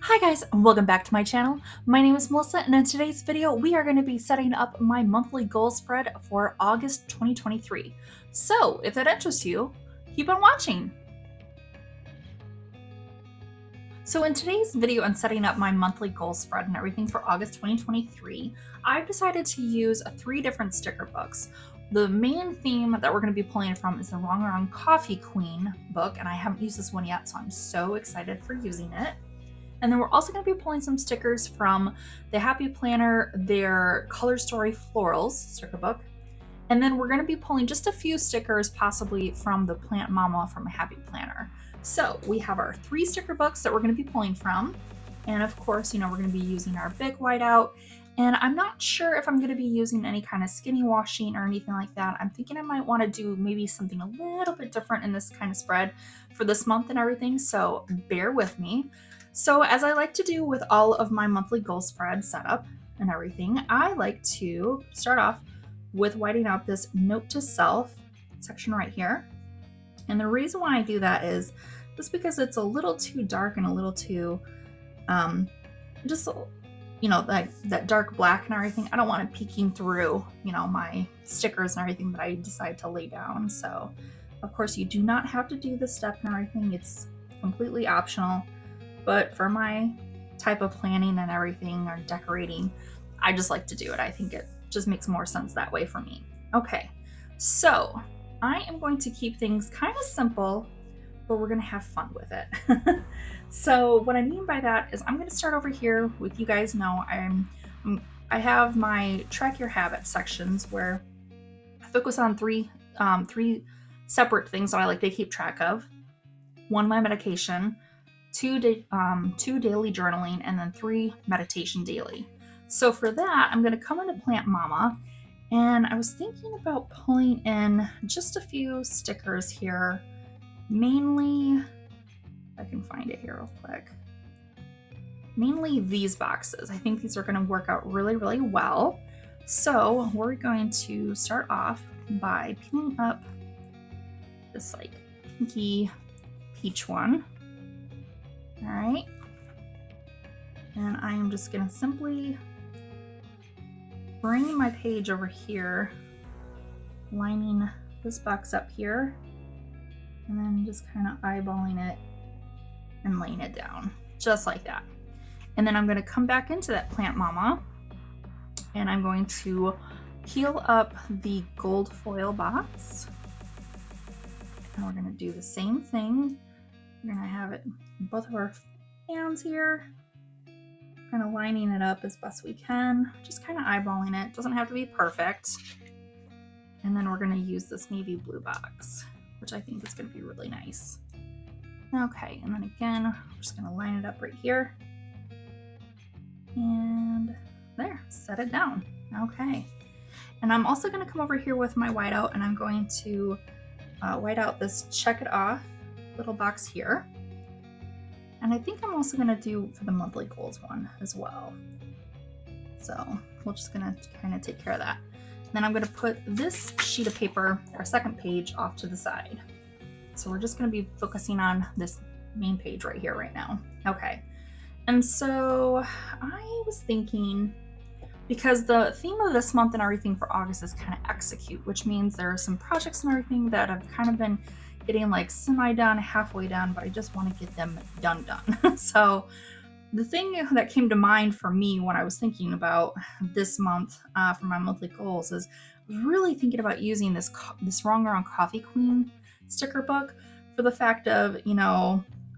Hi guys, and welcome back to my channel. My name is Melissa, and in today's video, we are going to be setting up my monthly goal spread for August 2023. So if that interests you, keep on watching. So in today's video on setting up my monthly goal spread and everything for August 2023, I've decided to use 3 different sticker books. The main theme that we're going to be pulling from is the Wrong Coffee Queen book, and I haven't used this one yet, so I'm so excited for using it. And then we're also going to be pulling some stickers from the Happy Planner, their Color Story Florals sticker book. And then we're going to be pulling just a few stickers possibly from the Plant Mama from a Happy Planner. So we have our 3 sticker books that we're going to be pulling from. And of course, we're going to be using our big whiteout. And I'm not sure if I'm going to be using any kind of skinny washing or anything like that. I'm thinking I might want to do maybe something a little bit different in this kind of spread for this month and everything. So bear with me. So as I like to do with all of my monthly goal spread setup and everything, I like to start off with whiting out this note to self section right here. And the reason why I do that is just because it's a little too dark and a little too, that dark black and everything. I don't want it peeking through, my stickers and everything that I decide to lay down. So of course you do not have to do this step and everything. It's completely optional. But for my type of planning and everything or decorating, I just like to do it. I think it just makes more sense that way for me. Okay, so I am going to keep things kind of simple, but we're going to have fun with it. So what I mean by that is I'm going to start over here with, you guys know, I have my track your habits sections where I focus on three separate things that I like to keep track of. 1, my medication, 2 daily journaling, and then 3 meditation daily. So for that, I'm going to come into Plant Mama, and I was thinking about pulling in just a few stickers here. Mainly, if I can find it here real quick. Mainly these boxes. I think these are going to work out really, really well. So we're going to start off by peeling up this like pinky peach one. All right, and I am just going to simply bring my page over here, lining this box up here, and then just kind of eyeballing it and laying it down, just like that. And then I'm going to come back into that Plant Mama, and I'm going to peel up the gold foil box, and we're going to do the same thing. We're going to have it in both of our hands here, kind of lining it up as best we can, just kind of eyeballing it. Doesn't have to be perfect. And then we're going to use this navy blue box, which I think is going to be really nice. Okay, and then again, we're just going to line it up right here. And there, set it down. Okay. And I'm also going to come over here with my whiteout, and I'm going to white out this check it off little box here. And I think I'm also going to do for the monthly goals one as well. So we're just going to kind of take care of that. And then I'm going to put this sheet of paper, our second page, off to the side. So we're just going to be focusing on this main page right here right now. Okay. And so I was thinking, because the theme of this month and everything for August is kind of execute, which means there are some projects and everything that have kind of been getting like semi-done, halfway done, but I just want to get them done. So the thing that came to mind for me when I was thinking about this month for my monthly goals is really thinking about using this Wrong Coffee Queen sticker book for the fact of,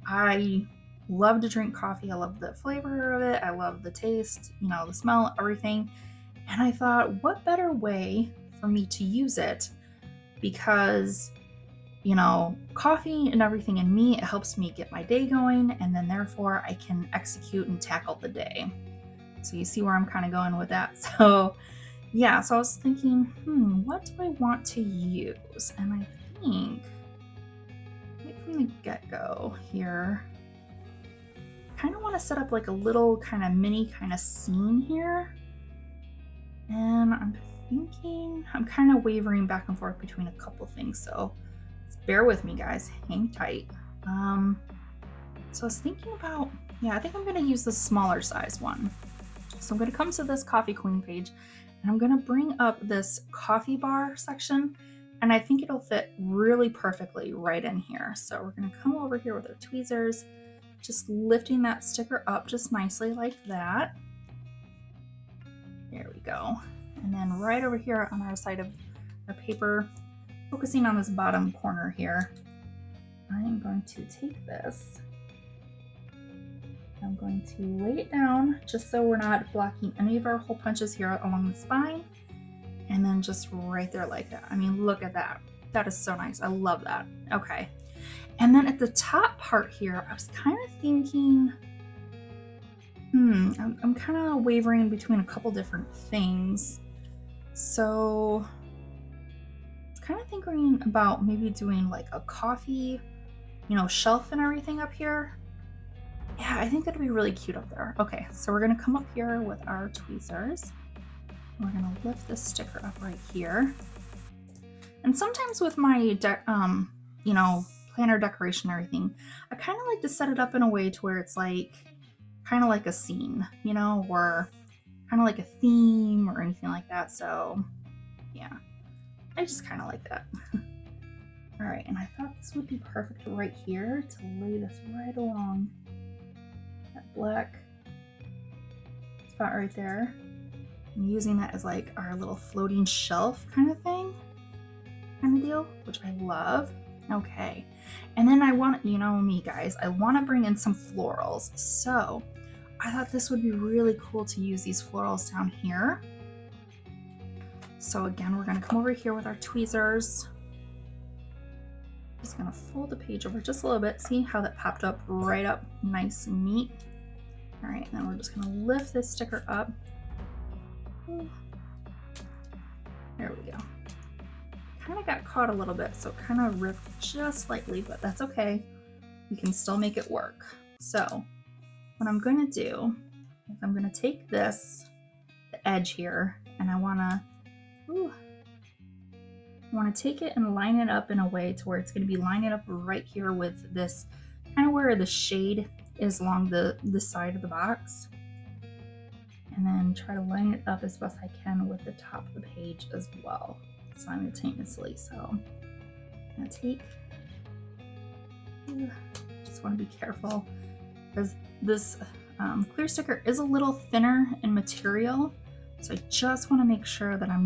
I love to drink coffee. I love the flavor of it. I love the taste, the smell, everything. And I thought, what better way for me to use it? Because coffee and everything in me, it helps me get my day going, and then therefore I can execute and tackle the day. So you see where I'm kind of going with that. So yeah, so I was thinking, what do I want to use? And I think right from the get-go here, I kind of want to set up like a little kind of mini kind of scene here. And I'm thinking, I'm kind of wavering back and forth between a couple things, so bear with me, guys. Hang tight. So I was thinking about Yeah, I think I'm gonna use the smaller size one. So I'm gonna come to this Coffee Queen page and I'm gonna bring up this coffee bar section, and I think it'll fit really perfectly right in here. So we're gonna come over here with our tweezers, just lifting that sticker up just nicely like that. There we go. And then right over here on our side of our paper, focusing on this bottom corner here, I am going to take this. I'm going to lay it down just so we're not blocking any of our hole punches here along the spine. And then just right there like that. I mean, look at that. That is so nice. I love that. Okay. And then at the top part here, I was kind of thinking, I'm kind of wavering between a couple different things. So I was kind of thinking about maybe doing like a coffee, shelf and everything up here. Yeah, I think that'd be really cute up there. Okay, so we're gonna come up here with our tweezers. We're gonna lift this sticker up right here. And sometimes with my, planner decoration and everything, I kind of like to set it up in a way to where it's like, kind of like a scene, or kind of like a theme or anything like that. So yeah, I just kind of like that. All right, and I thought this would be perfect right here to lay this right along that black spot right there. I'm using that as like our little floating shelf kind of thing, kind of deal, which I love. Okay, and then I want, me guys, I want to bring in some florals. So I thought this would be really cool to use these florals down here. So again, we're gonna come over here with our tweezers. Just gonna fold the page over just a little bit. See how that popped up right up nice and neat. All right, and then we're just gonna lift this sticker up. There we go. Kind of got caught a little bit, so it kind of ripped just slightly, but that's okay. You can still make it work. So what I'm gonna do is I'm gonna take this, the edge here, and I wanna take it and line it up in a way to where it's gonna be lining up right here with this, kind of where the shade is along the side of the box. And then try to line it up as best I can with the top of the page as well, simultaneously. So I'm gonna take, just want to be careful because this clear sticker is a little thinner in material. So I just want to make sure that I'm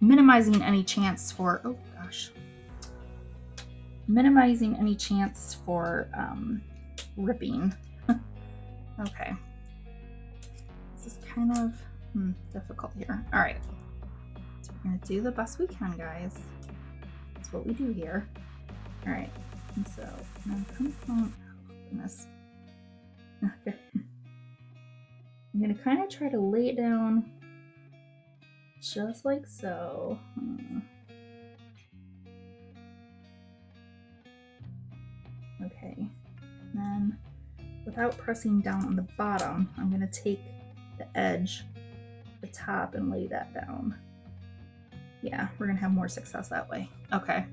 minimizing any chance for, minimizing any chance for ripping. Okay, this is kind of difficult here. All right, so we're gonna do the best we can, guys. That's what we do here. All right, and so now come on. Oh goodness. Okay, I'm gonna kind of try to lay it down just like so. Okay, and then without pressing down on the bottom, I'm going to take the edge, the top, and lay that down. Yeah, we're going to have more success that way. Okay.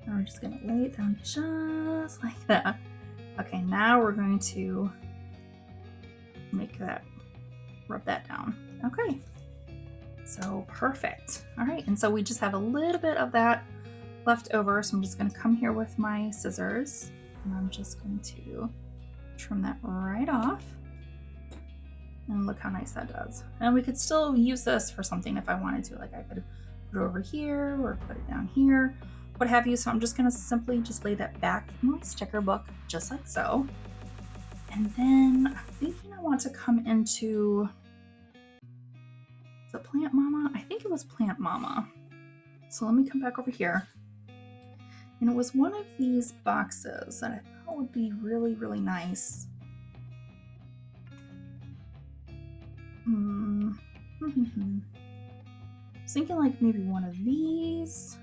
Now we're just going to lay it down just like that. Okay, now we're going to rub that down. Okay. So perfect. All right, and so we just have a little bit of that left over. So I'm just going to come here with my scissors. And I'm just going to trim that right off. And look how nice that does. And we could still use this for something if I wanted to. Like I could put it over here or put it down here, what have you. So I'm just going to simply just lay that back in my sticker book, just like so. And then I'm thinking I want to come into, is it Plant Mama? I think it was Plant Mama. So let me come back over here. And it was one of these boxes that I thought would be really, really nice. I was thinking like maybe one of these,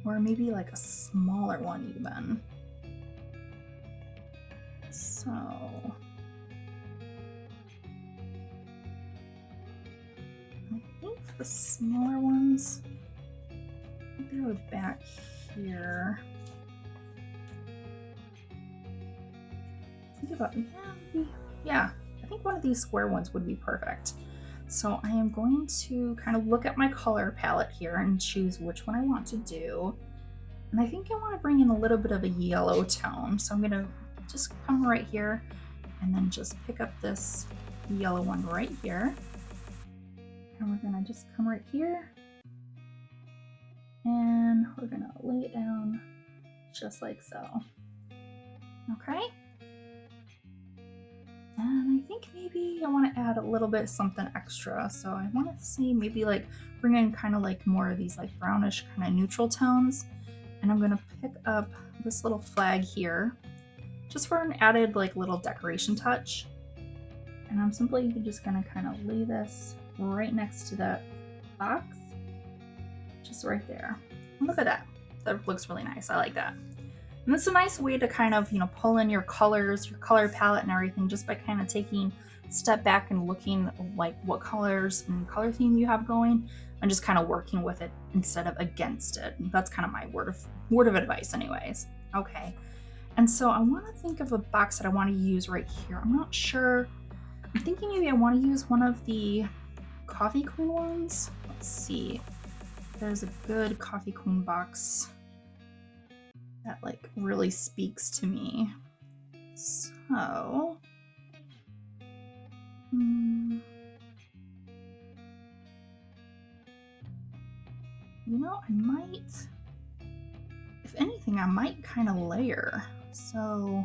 or maybe like a smaller one even. So I think the smaller ones, they're back here. think about, yeah, I think one of these square ones would be perfect. So I am going to kind of look at my color palette here and choose which one I want to do. And I think I want to bring in a little bit of a yellow tone. So I'm going to just come right here and then just pick up this yellow one right here. And we're going to just come right here. And we're going to lay it down just like so. Okay. And I think maybe I want to add a little bit something extra. So I want to see maybe like bring in kind of like more of these like brownish kind of neutral tones. And I'm going to pick up this little flag here just for an added like little decoration touch. And I'm simply just going to kind of lay this right next to that box, just right there. Look at that. That looks really nice. I like that. And it's a nice way to kind of, pull in your colors, your color palette and everything just by kind of taking a step back and looking like what colors and color theme you have going and just kind of working with it instead of against it. That's kind of my word of advice anyways. Okay. And so I want to think of a box that I want to use right here. I'm not sure. I'm thinking maybe I want to use one of the Coffee Queen ones. Let's see. There's a good Coffee Queen box that like really speaks to me. So, I might, if anything, I might kind of layer. So,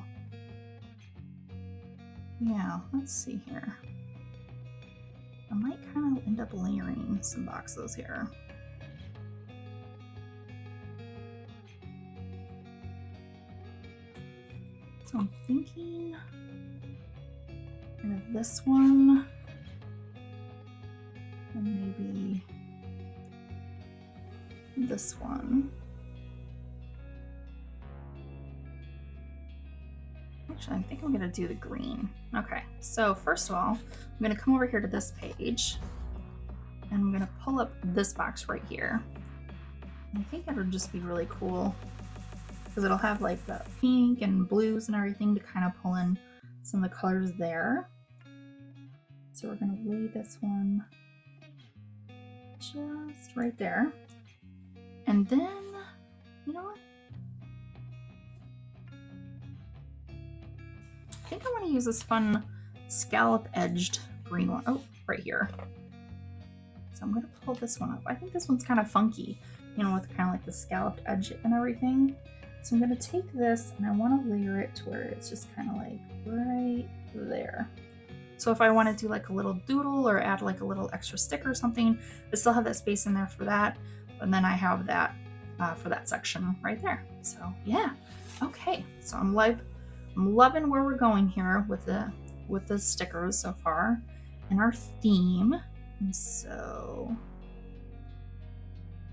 yeah, let's see here. I might kind of end up layering some boxes here. So I'm thinking kind of this one, and maybe this one. Actually, I think I'm gonna do the green. Okay, so first of all, I'm gonna come over here to this page, and I'm gonna pull up this box right here. And I think it'll just be really cool because it'll have like the pink and blues and everything to kind of pull in some of the colors there. So we're gonna lay this one just right there. And then, you know what? I think I want to use this fun scallop edged green one. Oh, right here. So I'm going to pull this one up. I think this one's kind of funky, with kind of like the scalloped edge and everything. So I'm going to take this and I want to layer it to where it's just kind of like right there. So if I want to do like a little doodle or add like a little extra sticker or something, I still have that space in there for that. And then I have that for that section right there. So yeah. Okay. So I'm loving where we're going here with the stickers so far and our theme. And so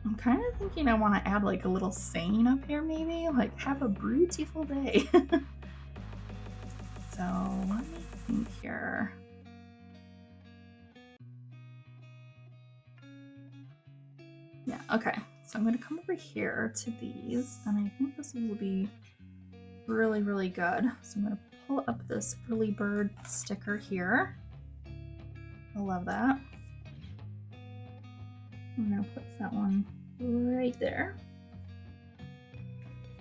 I'm kind of thinking I want to add like a little saying up here, maybe like have a beautiful day. So let me think here. Yeah, okay. So I'm going to come over here to these, and I think this will be really, really good. So I'm going to pull up this early bird sticker here. I love that. I'm going to put that one right there.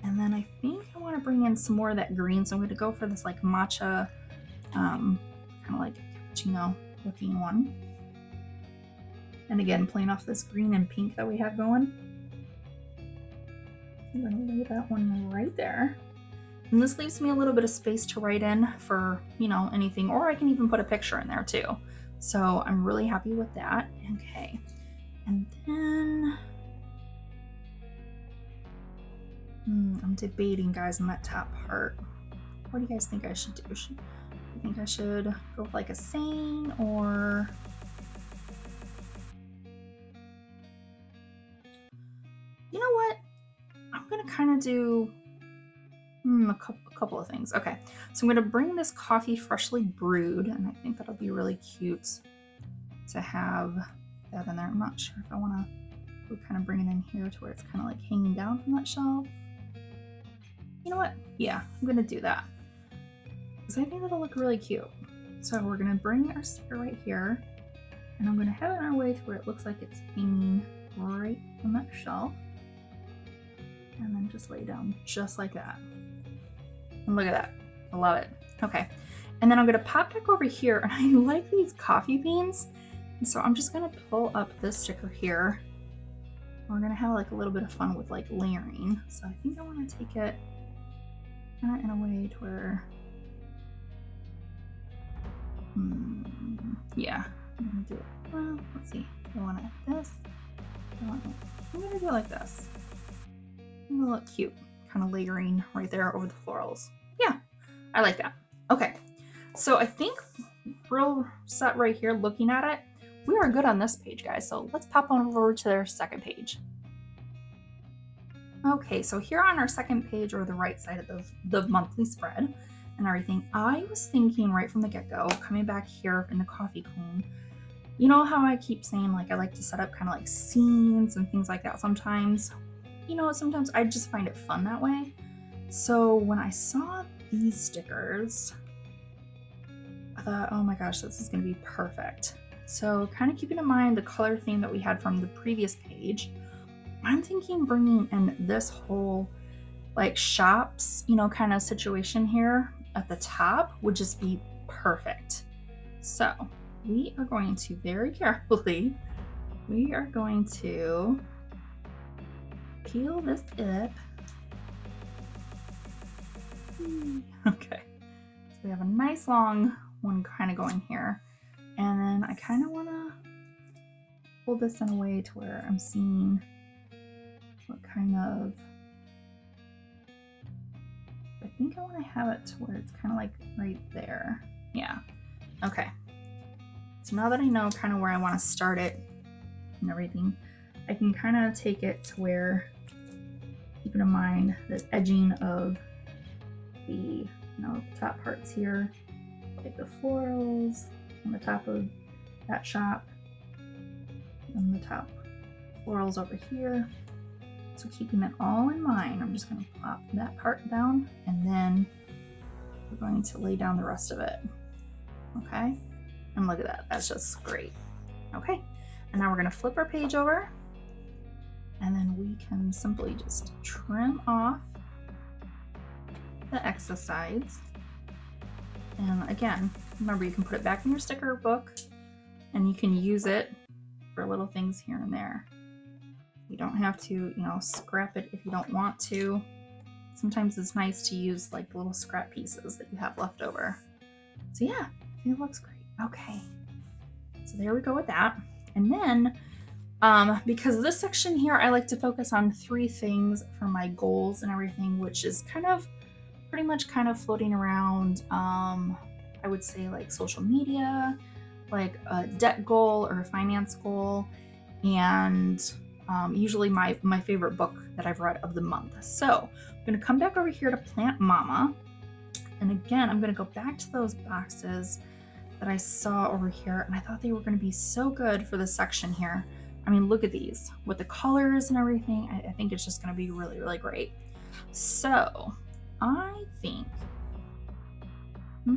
And then I think I want to bring in some more of that green. So I'm going to go for this like matcha, kind of like cappuccino looking one. And again, playing off this green and pink that we have going. I'm going to lay that one right there. And this leaves me a little bit of space to write in for, anything, or I can even put a picture in there too. So I'm really happy with that. Okay. And then I'm debating, guys, on that top part. What do you guys think I should do? Do you think I should go with like a saying, or you know what? I'm gonna kind of do a couple of things. Okay, so I'm gonna bring this coffee freshly brewed, and I think that'll be really cute to have that in there. I'm not sure if I want to kind of bring it in here to where it's kind of like hanging down from that shelf. You know what? Yeah, I'm gonna do that. because I think that'll look really cute. So we're gonna bring our sticker right here, and I'm gonna have it in our way to where it looks like it's hanging right on that shelf. And then just lay down just like that. And look at that, I love it. Okay, and then I'm gonna pop back over here, and I like these coffee beans. And so I'm just gonna pull up this sticker here. We're gonna have like a little bit of fun with like layering. So I think I wanna take it kind of in a way to where, yeah, I'm gonna do it. Well, let's see, I want it this. I'm gonna do it like this. It'll look cute, kind of layering right there over the florals. Yeah, I like that. Okay, so I think real set right here looking at it, we are good on this page, guys. So let's pop on over to their second page. Okay, so here on our second page, or the right side of the monthly spread and everything, I was thinking right from the get-go, coming back here in the coffee cone, you know how I keep saying like I like to set up kind of like scenes and things like that sometimes. You know, sometimes I just find it fun that way. So when I saw these stickers, I thought, oh my gosh, this is gonna be perfect. So kind of keeping in mind the color theme that we had from the previous page, I'm thinking bringing in this whole like shops, you know, kind of situation here at the top would just be perfect. So we are going to very carefully, we are going to peel this up. Okay, so we have a nice long one kind of going here. And then I kind of want to pull this in a way to where I'm seeing what kind of, I think I want to have it to where it's kind of like right there. Yeah, okay. So now that I know kind of where I want to start it and everything, I can kind of take it to where, keeping in mind the edging of the, you know, top parts here, like the florals on the top of that shop, and the top florals over here. So keeping it all in mind, I'm just going to plop that part down, and then we're going to lay down the rest of it. Okay, and look at that, that's just great. Okay, and now we're going to flip our page over, and then we can simply just trim off the excess sides. And again, remember, you can put it back in your sticker book, and you can use it for little things here and there. You don't have to, you know, scrap it if you don't want to. Sometimes it's nice to use like little scrap pieces that you have left over. So yeah, I think it looks great. Okay, so there we go with that. And then, because this section here, I like to focus on 3 things for my goals and everything, which is kind of pretty much kind of floating around, I would say like social media, like a debt goal or a finance goal, and usually my favorite book that I've read of the month. So I'm going to come back over here to Plant Mama. And again, I'm going to go back to those boxes that I saw over here, and I thought they were going to be so good for this section here. I mean, look at these with the colors and everything. I think it's just going to be really, really great. So I think, I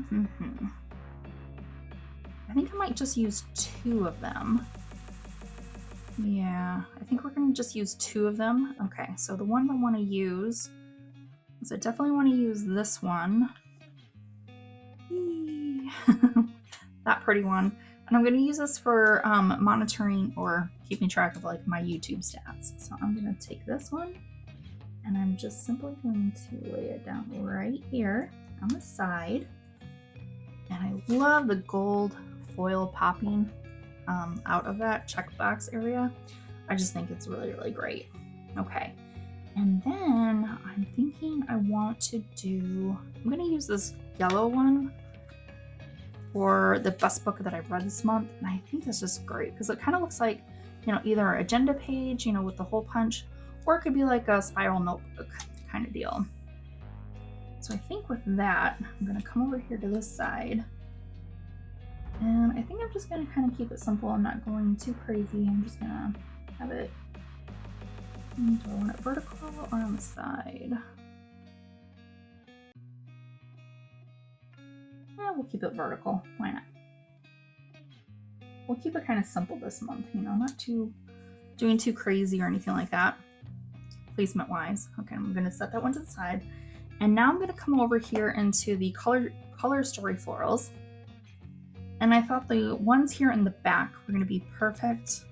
think I might just use 2 of them. Yeah, I think we're going to just use 2 of them. Okay, so the one I want to use is, I definitely want to use this one. That pretty one. And I'm going to use this for monitoring or keeping track of like my YouTube stats. So I'm going to take this one, and I'm just simply going to lay it down right here on the side. And I love the gold foil popping out of that checkbox area. I just think it's really, really great. Okay, and then I'm thinking I want to do, I'm going to use this yellow one for the best book that I've read this month. And I think this is great because it kind of looks like, you know, either an agenda page, you know, with the hole punch, or it could be like a spiral notebook kind of deal. So I think with that, I'm going to come over here to this side. And I think I'm just going to kind of keep it simple. I'm not going too crazy. I'm just going to have it, do I want it vertical or on the side? we'll keep it vertical. Why not? We'll keep it kind of simple this month, you know, not doing too crazy or anything like that, placement wise. Okay, I'm gonna set that one to the side. And now I'm gonna come over here into the color story florals. And I thought the ones here in the back were gonna be perfect,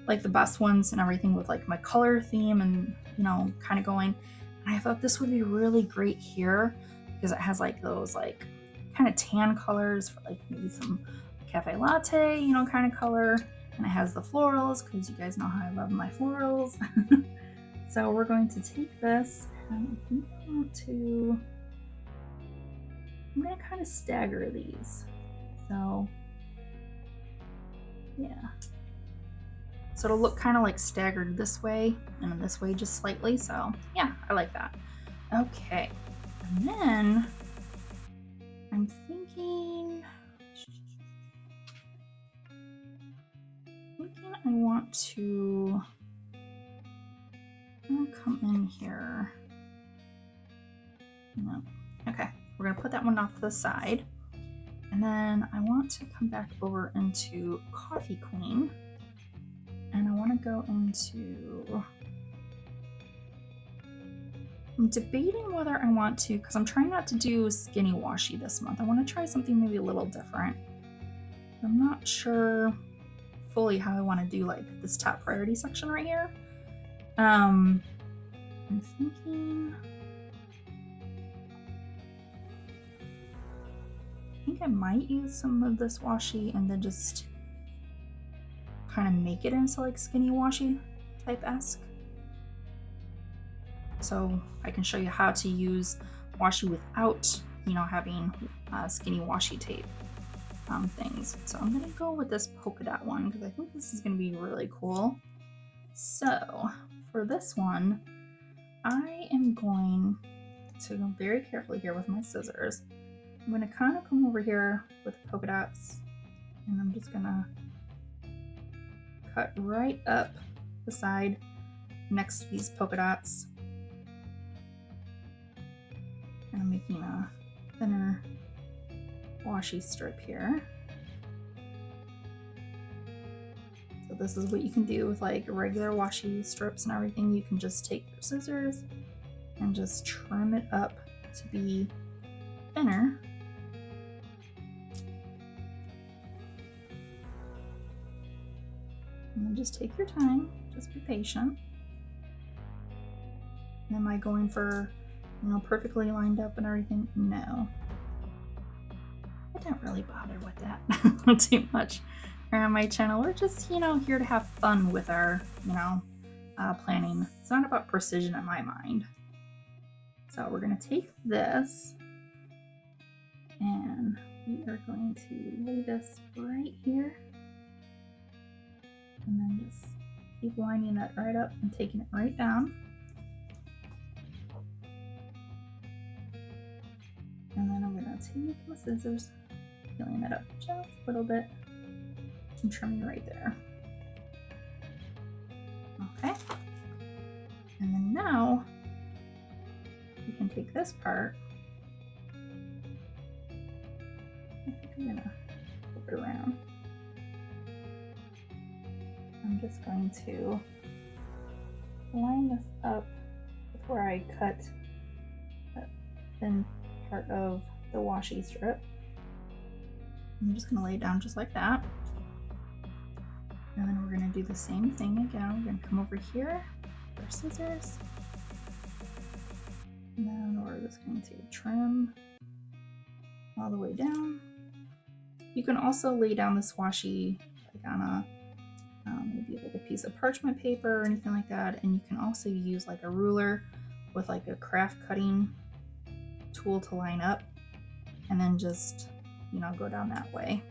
like the best ones and everything with like my color theme and, you know, kind of going. And I thought this would be really great here because it has like those like kind of tan colors for like maybe some cafe latte, you know, kind of color. And it has the florals because you guys know how I love my florals. So we're going to take this and I think I'm going to kind of stagger these. So yeah. So it'll look kind of like staggered this way and then this way just slightly. So yeah, I like that. Okay. And then I'm thinking I want to come in here. No. Okay, we're gonna put that one off to the side. And then I want to come back over into Coffee Queen. And I want to go into, I'm debating whether I want to, because I'm trying not to do skinny washi this month. I want to try something maybe a little different. I'm not sure fully how I want to do like this top priority section right here. I'm thinking, I think I might use some of this washi and then just kind of make it into like skinny washi type-esque. So I can show you how to use washi without, you know, having skinny washi tape things. So I'm gonna go with this polka dot one because I think this is gonna be really cool. So for this one, I am going to go very carefully here with my scissors. I'm gonna kind of come over here with the polka dots and I'm just gonna cut right up the side next to these polka dots. And I'm making a thinner washi strip here. So this is what you can do with like regular washi strips and everything. You can just take your scissors and just trim it up to be thinner. And then just take your time, just be patient. And am I going for, you know, perfectly lined up and everything? No. I don't really bother with that too much. On my channel, we're just, you know, here to have fun with our, you know, planning. It's not about precision in my mind. So we're going to take this and we are going to lay this right here. And then just keep lining that right up and taking it right down. And then I'm going to take my scissors, peeling that up just a little bit and trimming right there. Okay. And then now you can take this part. I think I'm going to flip it around. I'm just going to line this up with where I cut that thin part of the washi strip. I'm just going to lay it down just like that. And then we're going to do the same thing again. We're going to come over here with our scissors. And then we're just going to trim all the way down. You can also lay down this washi like on a maybe like a piece of parchment paper or anything like that. And you can also use like a ruler with like a craft cutting tool to line up and then just, you know, go down that way.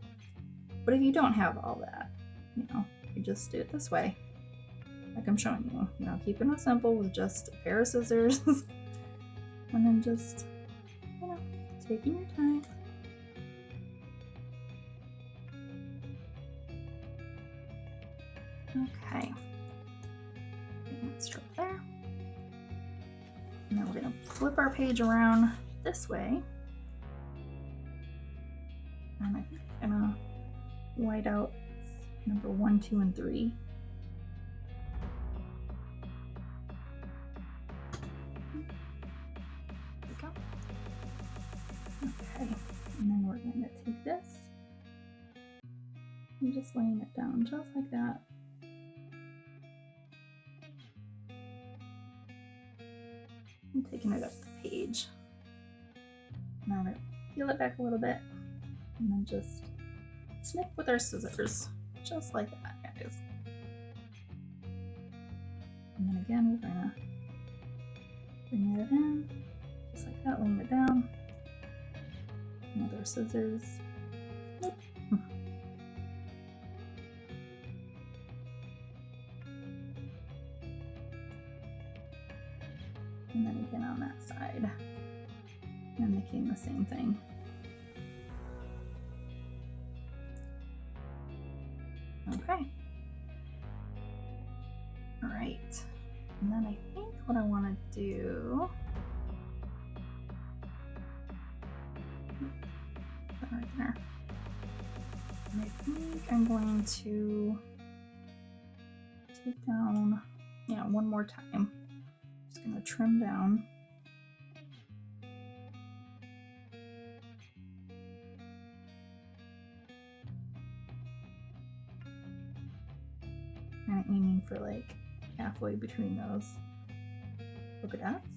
But if you don't have all that, you know, you just do it this way, like I'm showing you, you know, keeping it simple with just a pair of scissors and then just, you know, taking your time. Okay, getting that strip there. And then we're going to flip our page around this way. white out number 1, 2, and 3. There we go. Okay, and then we're going to take this and just laying it down just like that. I'm taking it up the page. Now we're going to peel it back a little bit and then just snip with our scissors, just like that, guys. And then again, we're going to bring it in, just like that, laying it down. And with our scissors, snip. And then again on that side, and making the same thing. Okay. All right. And then I think what I want to do, put that right there. And I think I'm going to take down, yeah, one more time. Just going to trim down. Kind of aiming for like halfway between those polka dots.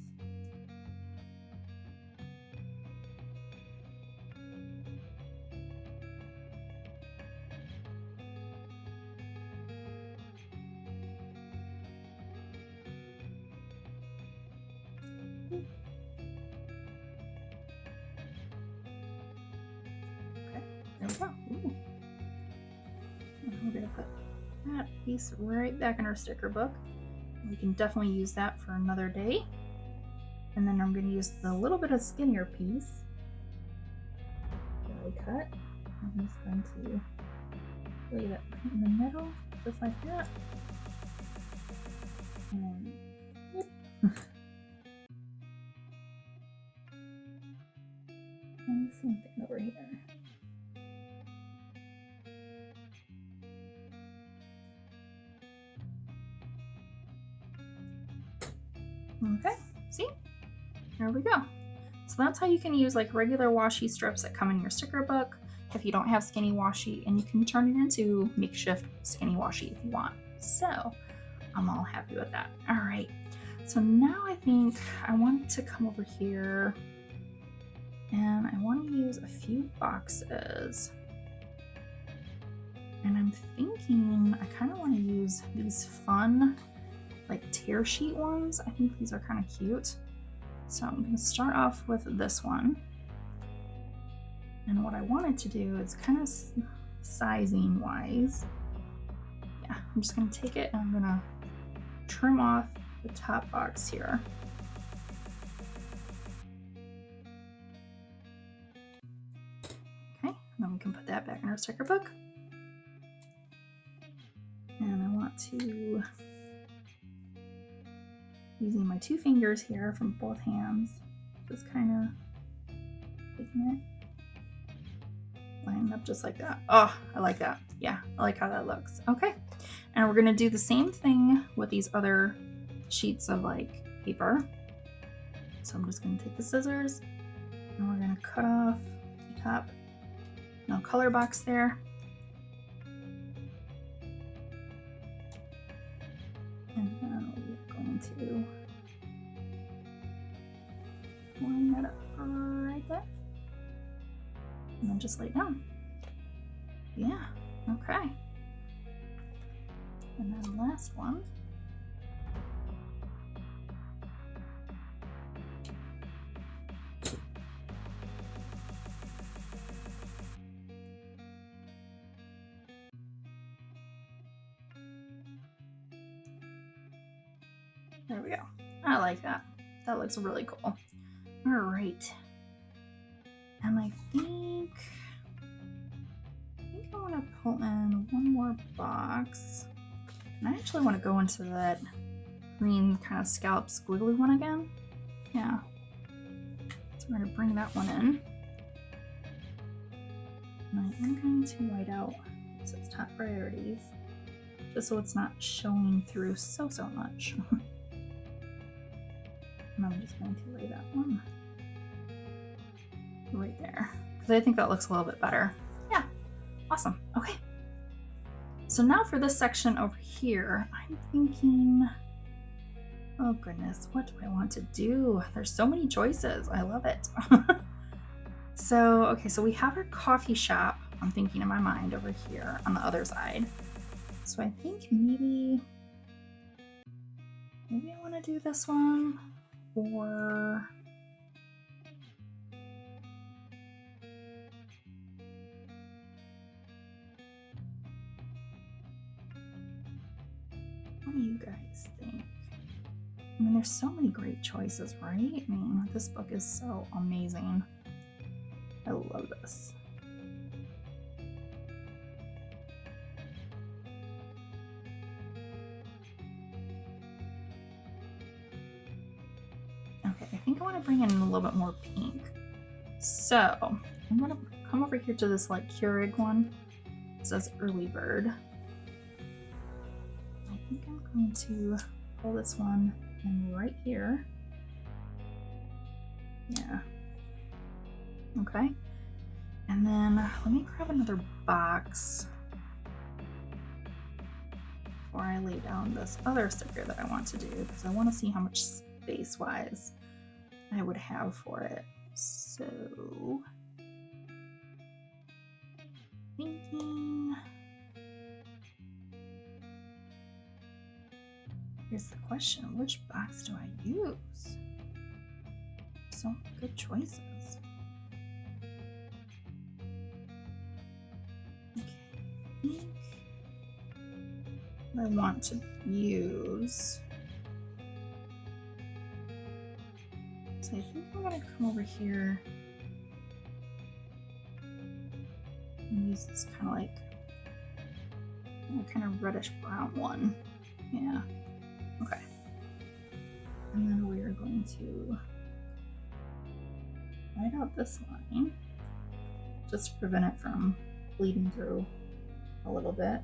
Okay, there we go. Ooh. And we're going to put that piece right back in our sticker book. We can definitely use that for another day. And then I'm going to use the little bit of skinnier piece that I cut. I'm just going to lay that right in the middle, just like that. And yep. And the same thing over here. Okay, see? There we go. So that's how you can use like regular washi strips that come in your sticker book if you don't have skinny washi, and you can turn it into makeshift skinny washi if you want. So I'm all happy with that. All right, so now I think I want to come over here and I want to use a few boxes. And I'm thinking I kind of want to use these fun like tear sheet ones. I think these are kind of cute. So I'm going to start off with this one. And what I wanted to do is kind of sizing wise. Yeah, I'm just going to take it and I'm going to trim off the top box here. Okay, and then we can put that back in our sticker book. And I want to, using my 2 fingers here from both hands, just kind of taking it, lining up just like that. Oh, I like that. Yeah, I like how that looks. Okay, and we're gonna do the same thing with these other sheets of like paper. So I'm just gonna take the scissors and we're gonna cut off the top, no color box there. And then we're going to line that up right there. And then just lay it down. Yeah, okay. And then last one. There we go. I like that. That looks really cool. All right. And I think I want to pull in one more box. And I actually want to go into that green kind of scallop squiggly one again. Yeah. So we're going to bring that one in. And I am going to white out this top priorities, just so it's not showing through so much. And I'm just going to lay that one right there, because I think that looks a little bit better. Yeah, awesome. Okay. So now for this section over here, I'm thinking, oh goodness, what do I want to do? There's so many choices. I love it. So, okay, so we have our coffee shop, I'm thinking in my mind, over here on the other side. So I think maybe I want to do this one, or what do you guys think? I mean, there's so many great choices, right? I mean, this book is so amazing. I love this. Okay, I think I want to bring in a little bit more pink. So I'm going to come over here to this like Keurig one. It says early bird. I think I'm going to pull this one in right here. Yeah. Okay. And then let me grab another box before I lay down this other sticker that I want to do, because I want to see how much space-wise I would have for it. So, thinking, here's the question, which box do I use? So many good choices. Okay, I think I want to use, so I think I'm going to come over here and use this kind of like, kind of reddish brown one. Yeah. Okay. And then we are going to write out this line just to prevent it from bleeding through a little bit.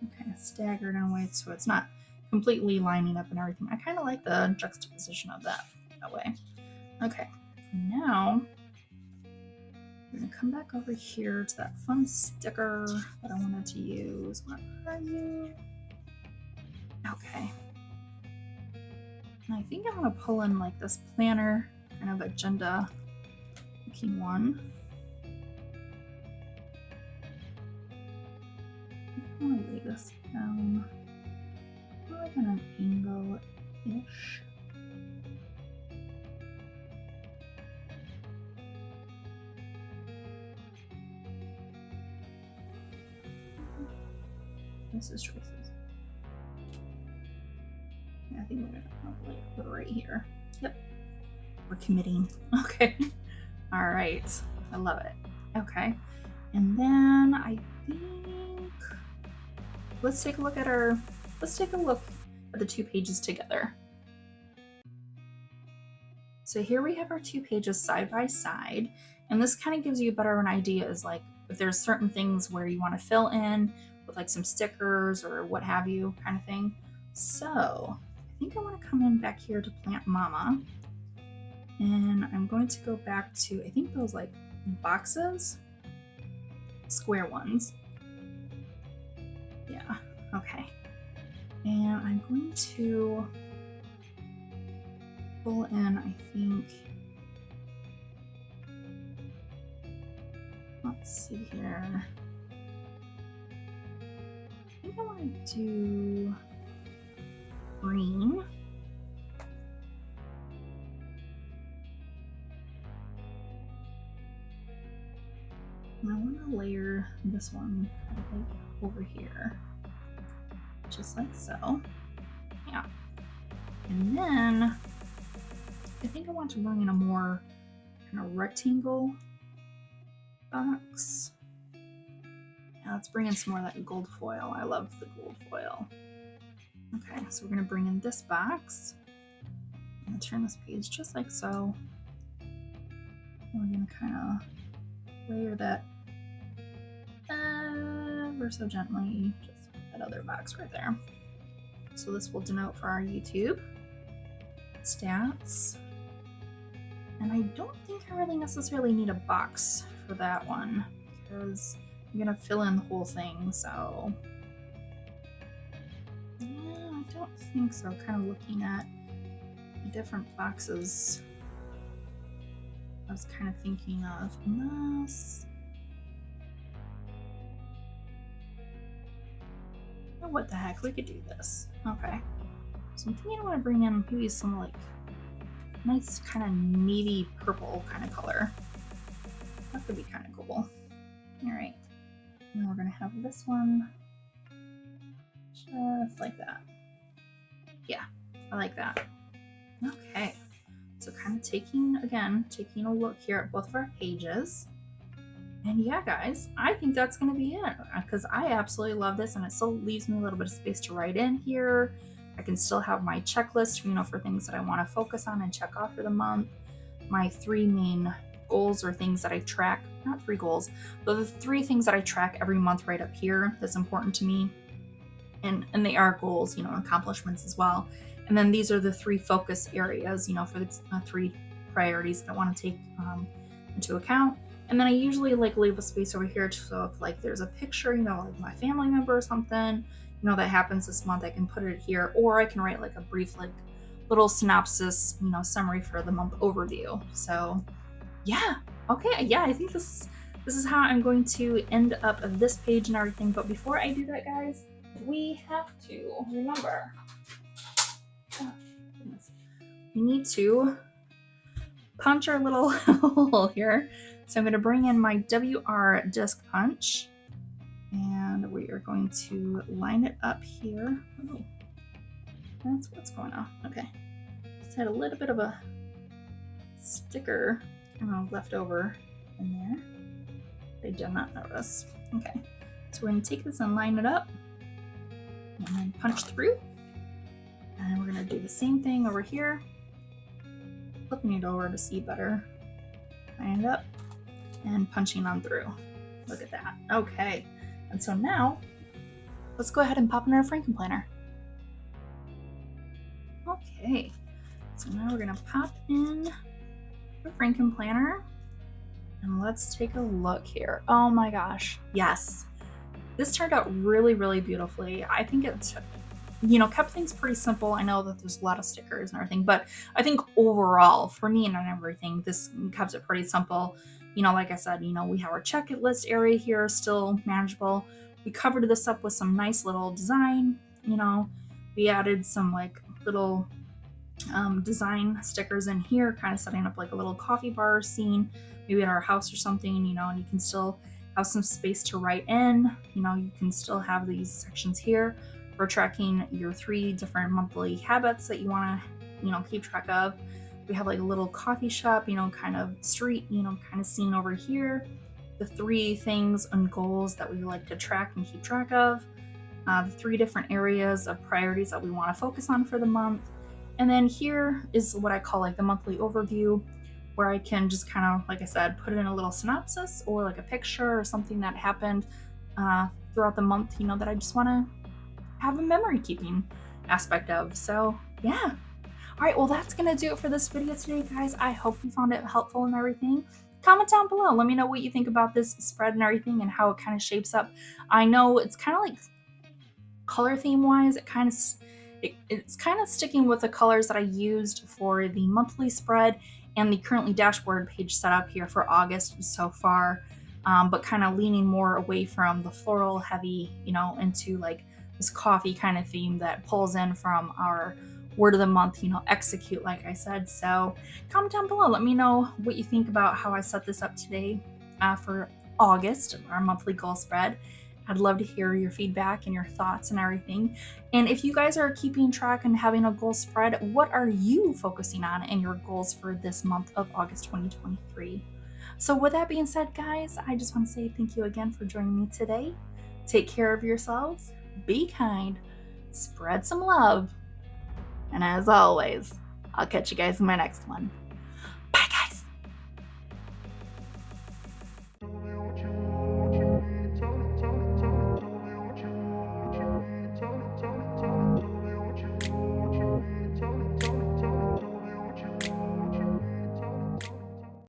Okay, staggered on weight so it's not completely lining up and everything. I kind of like the juxtaposition of that way. Okay, now we're gonna come back over here to that fun sticker that I wanted to use. Where are you? Okay. And I think I'm gonna pull in like this planner kind of agenda looking one. I'm gonna lay this down like on an angle-ish. Choices. Yeah, I think we're gonna put it right here. Yep. We're committing. Okay. All right. I love it. Okay. And then I think let's take a look at the 2 pages together. So here we have our 2 pages side by side, and this kind of gives you better an idea is like if there's certain things where you want to fill in with like some stickers or what have you kind of thing. So I think I want to come in back here to Plant Mama, and I'm going to go back to, I think those like boxes, square ones. Yeah, okay. And I'm going to pull in, I think, let's see here. I think I want to do green. And I want to layer this one kind of like over here, just like so. Yeah. And then I think I want to bring in a more kind of rectangle box. Yeah, let's bring in some more of that gold foil. I love the gold foil. Okay, so we're going to bring in this box. I'm gonna turn this page just like so. We're gonna kind of layer that ever so gently, just that other box right there. So this will denote for our YouTube stats. And I don't think I really necessarily need a box for that one because I'm gonna fill in the whole thing, so yeah, I don't think so. Kind of looking at the different boxes I was kind of thinking of, unless, oh, what the heck, we could do this. Okay, so I'm thinking I want to bring in maybe some like nice kind of navy purple kind of color. That could be kind of cool. All right, and we're gonna have this one just like that. Yeah, I like that. Okay, so kind of taking a look here at both of our pages. And yeah, guys, I think that's going to be it because I absolutely love this and it still leaves me a little bit of space to write in here. I can still have my checklist, for things that I want to focus on and check off for the month. My 3 main goals or things that I track, not 3 goals, but the 3 things that I track every month right up here that's important to me. And they are goals, accomplishments as well. And then these are the 3 focus areas, for the 3 priorities that I want to take into account. And then I usually leave a space over here so if there's a picture, like my family member or something, that happens this month, I can put it here, or I can write a brief little synopsis, summary for the month overview. So yeah, okay, yeah, I think this is how I'm going to end up this page and everything. But before I do that, guys, we have to remember, we need to punch our little hole here. So I'm going to bring in my WR disc punch and we are going to line it up here. Oh, that's what's going on. Okay. Just had a little bit of a sticker left over in there. I did not notice. Okay. So we're going to take this and line it up and then punch through. And we're going to do the same thing over here. Flipping it over to see better. Line it up and punching on through. Look at that. Okay. And so now, let's go ahead and pop in our Frankenplanner. Okay. So now we're going to pop in the Frankenplanner. And let's take a look here. Oh my gosh. Yes. This turned out really, really beautifully. I think it's, kept things pretty simple. I know that there's a lot of stickers and everything, but I think overall, for me and everything, this kept it pretty simple. Like I said, we have our checklist area here, still manageable. We covered this up with some nice little design. We added some little design stickers in here, kind of setting up a little coffee bar scene, maybe at our house or something, and you can still have some space to write in. You can still have these sections here for tracking your 3 different monthly habits that you want to, keep track of. We have a little coffee shop, kind of street, kind of scene over here. The 3 things and goals that we like to track and keep track of. The 3 different areas of priorities that we want to focus on for the month. And then here is what I call the monthly overview, where I can just kind of, like I said, put in a little synopsis or a picture or something that happened throughout the month, that I just want to have a memory keeping aspect of. So yeah. All right, well, that's going to do it for this video today, guys. I hope you found it helpful and everything. Comment down below. Let me know what you think about this spread and everything and how it kind of shapes up. I know it's kind of color theme wise, it's kind of sticking with the colors that I used for the monthly spread and the currently dashboard page setup here for August so far, but kind of leaning more away from the floral heavy, into this coffee kind of theme that pulls in from our word of the month, execute, like I said. So comment down below. Let me know what you think about how I set this up today for August, our monthly goal spread. I'd love to hear your feedback and your thoughts and everything. And if you guys are keeping track and having a goal spread, what are you focusing on in your goals for this month of August 2023? So with that being said, guys, I just want to say thank you again for joining me today. Take care of yourselves, be kind, spread some love, and as always, I'll catch you guys in my next one.